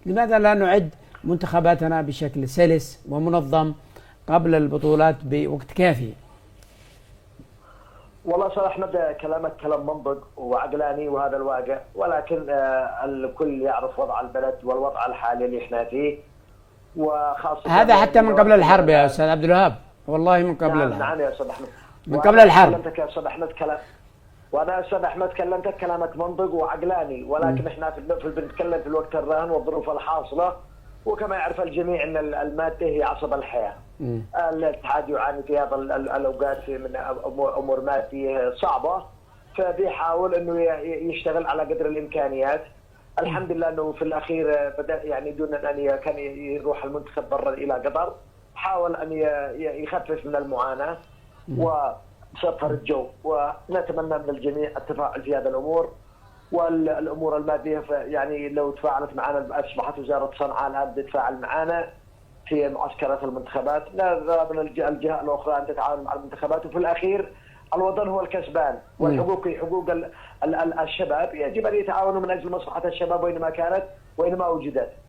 لماذا لا نعد منتخباتنا بشكل سلس ومنظم قبل البطولات بوقت كافي؟ والله صراحة أحمد كلامك كلام منطق وعقلاني وهذا الواقع، ولكن الكل يعرف وضع البلد والوضع الحالي اللي احنا فيه، وخاصة هذا حتى من قبل الحرب يا أستاذ عبد الوهاب، والله من قبل نعم الحرب. نعم يا أستاذ أحمد، من قبل الحرب. كلمتك يا أستاذ أحمد وأنا يا أستاذ أحمد كلمتك كلامك منطق وعقلاني، ولكن احنا بنتكلم في الوقت الراهن والظروف الحاصلة، وكما يعرف الجميع أن المادة هي عصب الحياة. الاتحاد يعاني في هذا الأوقات من أمور مادية صعبة، فبيحاول أنه يشتغل على قدر الإمكانيات. الحمد لله أنه في الأخير بدأ يعني دون أن كان يروح المنتخب برا إلى قطر، حاول أن يخفف من المعاناة وسفر الجو، ونتمنى من الجميع التفاعل في هذه الأمور. والأمور المادية يعني لو تفاعلت معنا، أصبحت وزارة صنعاء الآن تتفاعل معنا في معسكرات المنتخبات، لا من الجهة الأخرى أن تتعاون مع المنتخبات، وفي الأخير الوطن هو الكسبان، والحقوق حقوق الشباب يجب أن يتعاونوا من أجل مصلحة الشباب وينما كانت وينما وجدت.